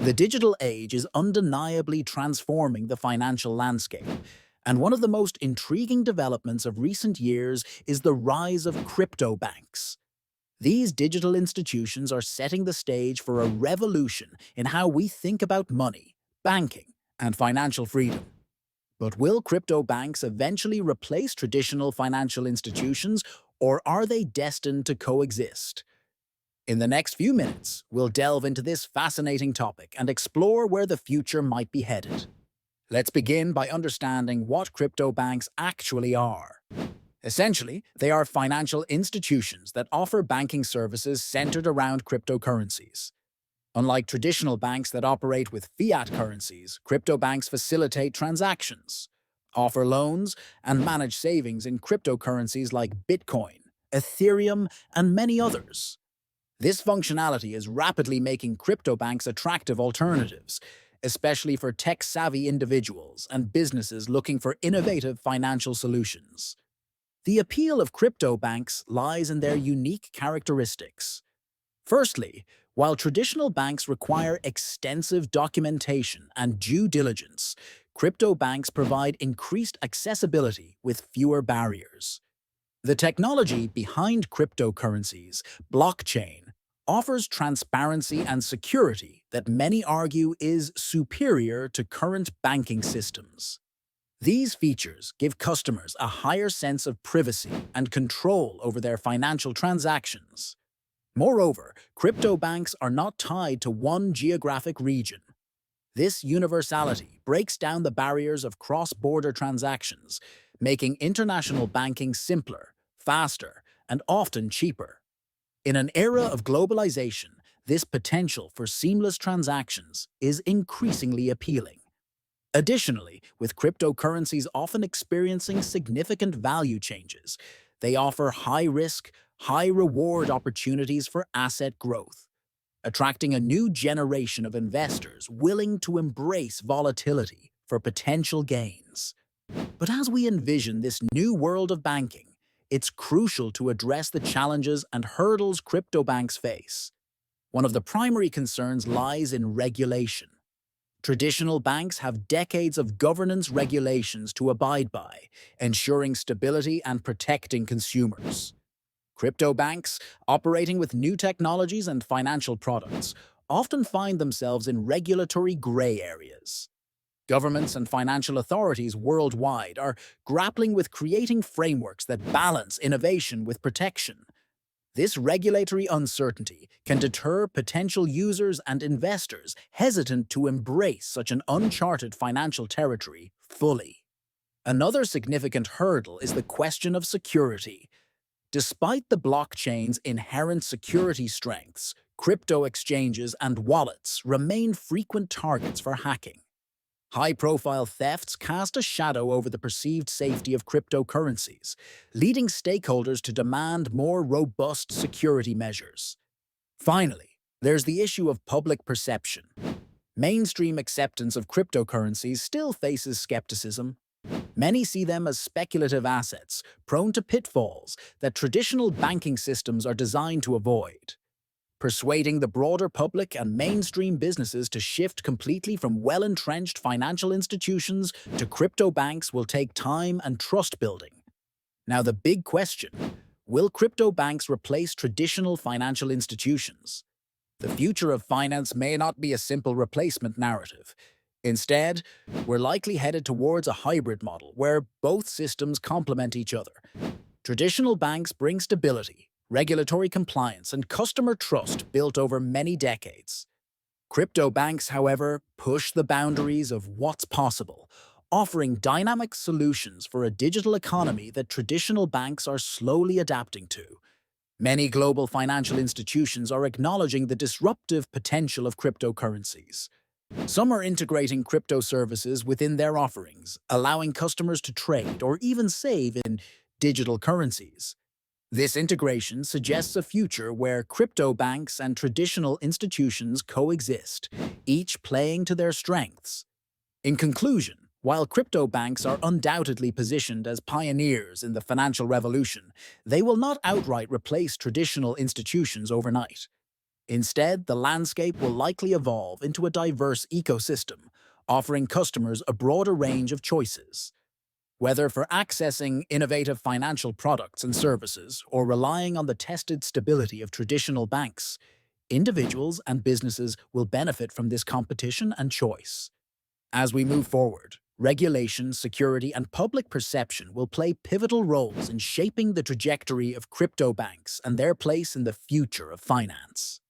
The digital age is undeniably transforming the financial landscape, and one of the most intriguing developments of recent years is the rise of crypto banks. These digital institutions are setting the stage for a revolution in how we think about money, banking, and financial freedom. But will crypto banks eventually replace traditional financial institutions, or are they destined to coexist? In the next few minutes, we'll delve into this fascinating topic and explore where the future might be headed. Let's begin by understanding what crypto banks actually are. Essentially, they are financial institutions that offer banking services centered around cryptocurrencies. Unlike traditional banks that operate with fiat currencies, crypto banks facilitate transactions, offer loans, and manage savings in cryptocurrencies like Bitcoin, Ethereum, and many others. This functionality is rapidly making crypto banks attractive alternatives, especially for tech-savvy individuals and businesses looking for innovative financial solutions. The appeal of crypto banks lies in their unique characteristics. Firstly, while traditional banks require extensive documentation and due diligence, crypto banks provide increased accessibility with fewer barriers. The technology behind cryptocurrencies, blockchain, offers transparency and security that many argue is superior to current banking systems. These features give customers a higher sense of privacy and control over their financial transactions. Moreover, crypto banks are not tied to one geographic region. This universality breaks down the barriers of cross-border transactions, making international banking simpler, faster, and often cheaper. In an era of globalization, this potential for seamless transactions is increasingly appealing. Additionally, with cryptocurrencies often experiencing significant value changes, they offer high-risk, high-reward opportunities for asset growth, attracting a new generation of investors willing to embrace volatility for potential gains. But as we envision this new world of banking, it's crucial to address the challenges and hurdles crypto banks face. One of the primary concerns lies in regulation. Traditional banks have decades of governance regulations to abide by, ensuring stability and protecting consumers. Crypto banks, operating with new technologies and financial products, often find themselves in regulatory gray areas. Governments and financial authorities worldwide are grappling with creating frameworks that balance innovation with protection. This regulatory uncertainty can deter potential users and investors hesitant to embrace such an uncharted financial territory fully. Another significant hurdle is the question of security. Despite the blockchain's inherent security strengths, crypto exchanges and wallets remain frequent targets for hacking. High-profile thefts cast a shadow over the perceived safety of cryptocurrencies, leading stakeholders to demand more robust security measures. Finally, there's the issue of public perception. Mainstream acceptance of cryptocurrencies still faces skepticism. Many see them as speculative assets, prone to pitfalls that traditional banking systems are designed to avoid. Persuading the broader public and mainstream businesses to shift completely from well-entrenched financial institutions to crypto banks will take time and trust building. Now the big question, will crypto banks replace traditional financial institutions? The future of finance may not be a simple replacement narrative. Instead, we're likely headed towards a hybrid model where both systems complement each other. Traditional banks bring stability, regulatory compliance, and customer trust built over many decades. Crypto banks, however, push the boundaries of what's possible, offering dynamic solutions for a digital economy that traditional banks are slowly adapting to. Many global financial institutions are acknowledging the disruptive potential of cryptocurrencies. Some are integrating crypto services within their offerings, allowing customers to trade or even save in digital currencies. This integration suggests a future where crypto banks and traditional institutions coexist, each playing to their strengths. In conclusion, while crypto banks are undoubtedly positioned as pioneers in the financial revolution, they will not outright replace traditional institutions overnight. Instead, the landscape will likely evolve into a diverse ecosystem, offering customers a broader range of choices. Whether for accessing innovative financial products and services or relying on the tested stability of traditional banks, individuals and businesses will benefit from this competition and choice. As we move forward, regulation, security, and public perception will play pivotal roles in shaping the trajectory of crypto banks and their place in the future of finance.